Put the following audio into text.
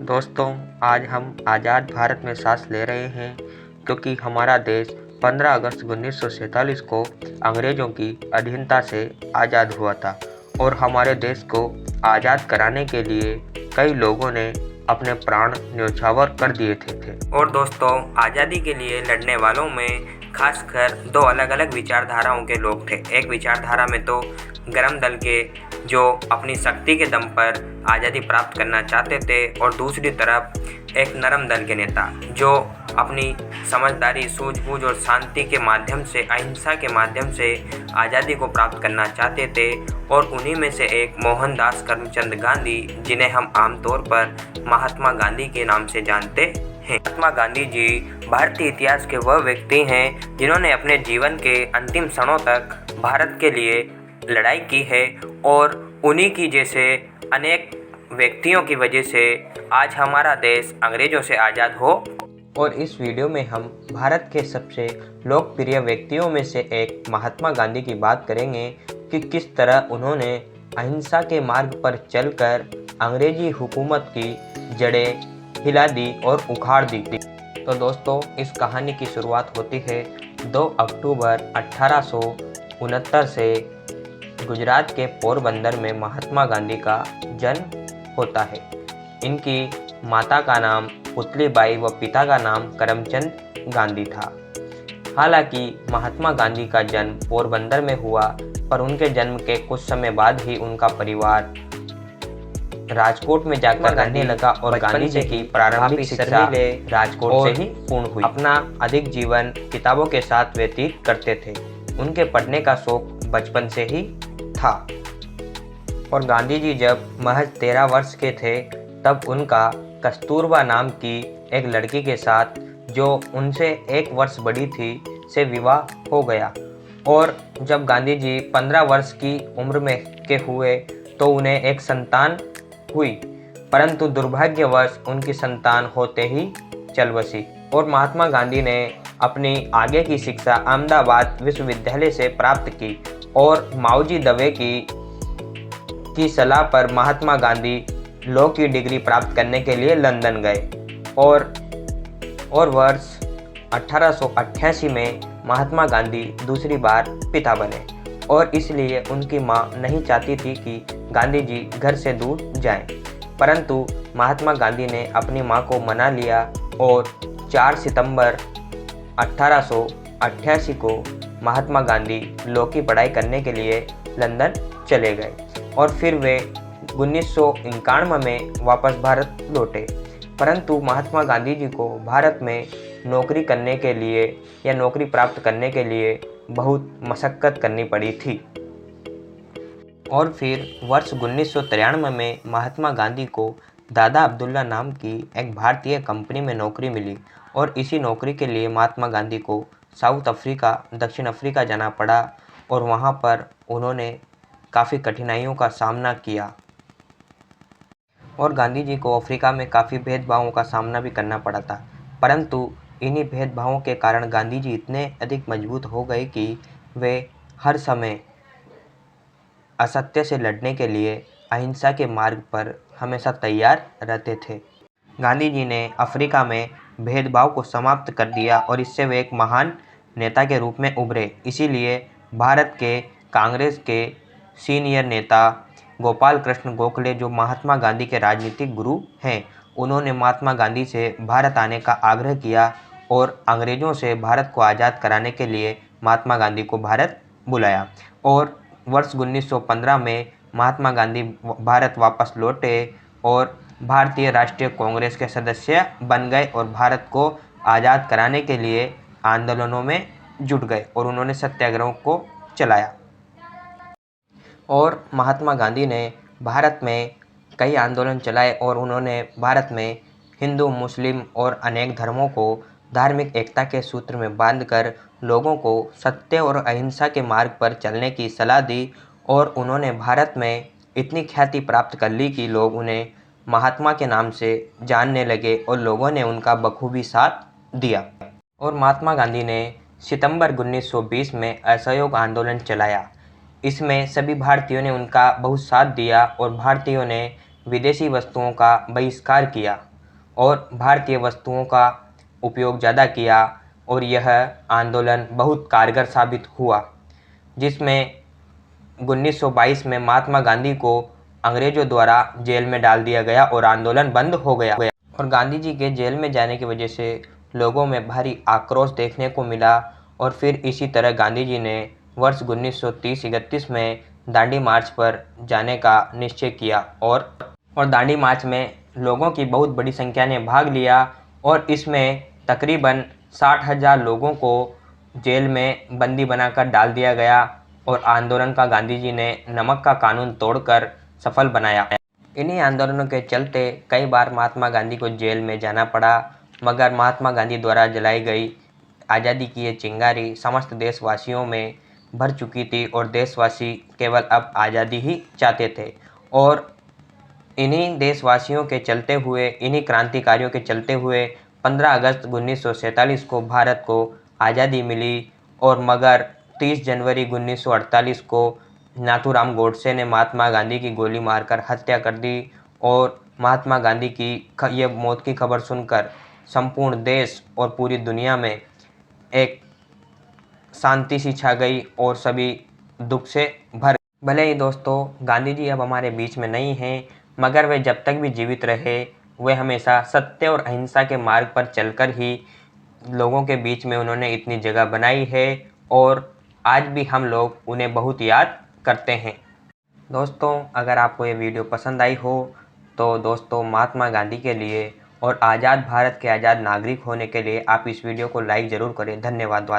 दोस्तों, आज हम आज़ाद भारत में सांस ले रहे हैं क्योंकि हमारा देश 15 अगस्त 1947 को अंग्रेज़ों की अधीनता से आज़ाद हुआ था और हमारे देश को आज़ाद कराने के लिए कई लोगों ने अपने प्राण न्यौछावर कर दिए थे। और दोस्तों, आज़ादी के लिए लड़ने वालों में खासकर दो अलग अलग विचारधाराओं के लोग थे। एक विचारधारा में तो गरम दल के जो अपनी शक्ति के दम पर आज़ादी प्राप्त करना चाहते थे और दूसरी तरफ एक नरम दल के नेता जो अपनी समझदारी, सूझबूझ और शांति के माध्यम से, अहिंसा के माध्यम से आज़ादी को प्राप्त करना चाहते थे। और उन्हीं में से एक मोहनदास करमचंद गांधी, जिन्हें हम आमतौर पर महात्मा गांधी के नाम से जानते हैं। महात्मा गांधी जी भारतीय इतिहास के वह व्यक्ति हैं जिन्होंने अपने जीवन के अंतिम क्षणों तक भारत के लिए लड़ाई की है और उन्हीं की जैसे अनेक व्यक्तियों की वजह से आज हमारा देश अंग्रेज़ों से आज़ाद हो। और इस वीडियो में हम भारत के सबसे लोकप्रिय व्यक्तियों में से एक महात्मा गांधी की बात करेंगे कि किस तरह उन्होंने अहिंसा के मार्ग पर चलकर अंग्रेजी हुकूमत की जड़ें हिला दी और उखाड़ दी थी। तो दोस्तों, इस कहानी की शुरुआत होती है 2 अक्टूबर 1869 से। गुजरात के पोरबंदर में महात्मा गांधी का जन्म होता है। इनकी माता का नाम पुतलीबाई व पिता का नाम करमचंद गांधी था। हालांकि महात्मा गांधी का जन्म पोरबंदर में हुआ, पर उनके जन्म के कुछ समय बाद ही उनका परिवार राजकोट में जाकर रहने लगा और गांधी जी की प्रारंभिक शिक्षा राजकोट से ही पूर्ण हुई। अपना अधिक जीवन किताबों के साथ व्यतीत करते थे। उनके पढ़ने का शौक बचपन से ही था और गांधी जी जब महज 13 वर्ष के थे तब उनका कस्तूरबा नाम की एक लड़की के साथ, जो उनसे 1 वर्ष बड़ी थी, से विवाह हो गया। और जब गांधी जी 15 वर्ष की उम्र में के हुए तो उन्हें एक संतान हुई, परंतु दुर्भाग्यवश उनकी संतान होते ही चल बसी और महात्मा गांधी ने अपनी आगे की शिक्षा अहमदाबाद विश्वविद्यालय से प्राप्त की और माओजी दवे की सलाह पर महात्मा गांधी लॉ की डिग्री प्राप्त करने के लिए लंदन गए और वर्ष 1888 में महात्मा गांधी दूसरी बार पिता बने और इसलिए उनकी मां नहीं चाहती थी कि गांधी जी घर से दूर जाएं। परंतु महात्मा गांधी ने अपनी मां को मना लिया और 4 सितंबर 1888 को महात्मा गांधी लॉ की पढ़ाई करने के लिए लंदन चले गए और फिर वे 1991 में वापस भारत लौटे। परंतु महात्मा गांधी जी को भारत में नौकरी करने के लिए या नौकरी प्राप्त करने के लिए बहुत मशक्क़त करनी पड़ी थी। और फिर वर्ष 1993 में महात्मा गांधी को दादा अब्दुल्ला नाम की एक भारतीय कंपनी में नौकरी मिली और इसी नौकरी के लिए महात्मा गांधी को साउथ अफ्रीका, दक्षिण अफ्रीका जाना पड़ा और वहाँ पर उन्होंने काफ़ी कठिनाइयों का सामना किया और गांधी जी को अफ्रीका में काफ़ी भेदभावों का सामना भी करना पड़ा था। परंतु इन्हीं भेदभावों के कारण गांधी जी इतने अधिक मजबूत हो गए कि वे हर समय असत्य से लड़ने के लिए अहिंसा के मार्ग पर हमेशा तैयार रहते थे। गांधी जी ने अफ्रीका में भेदभाव को समाप्त कर दिया और इससे वे एक महान नेता के रूप में उभरे। इसीलिए भारत के कांग्रेस के सीनियर नेता गोपाल कृष्ण गोखले, जो महात्मा गांधी के राजनीतिक गुरु हैं, उन्होंने महात्मा गांधी से भारत आने का आग्रह किया और अंग्रेज़ों से भारत को आज़ाद कराने के लिए महात्मा गांधी को भारत बुलाया। और वर्ष 1915 में महात्मा गांधी भारत वापस लौटे और भारतीय राष्ट्रीय कांग्रेस के सदस्य बन गए और भारत को आज़ाद कराने के लिए आंदोलनों में जुट गए और उन्होंने सत्याग्रहों को चलाया। और महात्मा गांधी ने भारत में कई आंदोलन चलाए और उन्होंने भारत में हिंदू, मुस्लिम और अनेक धर्मों को धार्मिक एकता के सूत्र में बांधकर लोगों को सत्य और अहिंसा के मार्ग पर चलने की सलाह दी और उन्होंने भारत में इतनी ख्याति प्राप्त कर ली कि लोग उन्हें महात्मा के नाम से जानने लगे और लोगों ने उनका बखूबी साथ दिया। और महात्मा गांधी ने सितंबर 1920 में असहयोग आंदोलन चलाया। इसमें सभी भारतीयों ने उनका बहुत साथ दिया और भारतीयों ने विदेशी वस्तुओं का बहिष्कार किया और भारतीय वस्तुओं का उपयोग ज़्यादा किया और यह आंदोलन बहुत कारगर साबित हुआ, जिसमें 1922 में महात्मा गांधी को अंग्रेजों द्वारा जेल में डाल दिया गया और आंदोलन बंद हो गया। और गांधी जी के जेल में जाने की वजह से लोगों में भारी आक्रोश देखने को मिला और फिर इसी तरह गांधी जी ने वर्ष 1930-31 में दांडी मार्च पर जाने का निश्चय किया और दांडी मार्च में लोगों की बहुत बड़ी संख्या ने भाग लिया और इसमें तकरीबन 60,000 लोगों को जेल में बंदी बनाकर डाल दिया गया और आंदोलन का गांधी जी ने नमक का कानून तोड़कर सफल बनाया। इन्हीं आंदोलनों के चलते कई बार महात्मा गांधी को जेल में जाना पड़ा, मगर महात्मा गांधी द्वारा जलाई गई आज़ादी की ये चिंगारी समस्त देशवासियों में भर चुकी थी और देशवासी केवल अब आज़ादी ही चाहते थे। और इन्हीं देशवासियों के चलते हुए, इन्हीं क्रांतिकारियों के चलते हुए 15 अगस्त 1947 को भारत को आज़ादी मिली और मगर 30 जनवरी 1948 को नाथूराम गोडसे ने महात्मा गांधी की गोली मारकर हत्या कर दी और महात्मा गांधी की ये मौत की खबर सुनकर संपूर्ण देश और पूरी दुनिया में एक शांति सी छा गई और सभी दुख से भर। भले ही दोस्तों गांधी जी अब हमारे बीच में नहीं हैं, मगर वे जब तक भी जीवित रहे वे हमेशा सत्य और अहिंसा के मार्ग पर चलकर ही लोगों के बीच में उन्होंने इतनी जगह बनाई है और आज भी हम लोग उन्हें बहुत याद करते हैं। दोस्तों अगर आपको ये वीडियो पसंद आई हो तो दोस्तों महात्मा गांधी के लिए और आज़ाद भारत के आज़ाद नागरिक होने के लिए आप इस वीडियो को लाइक ज़रूर करें। धन्यवाद।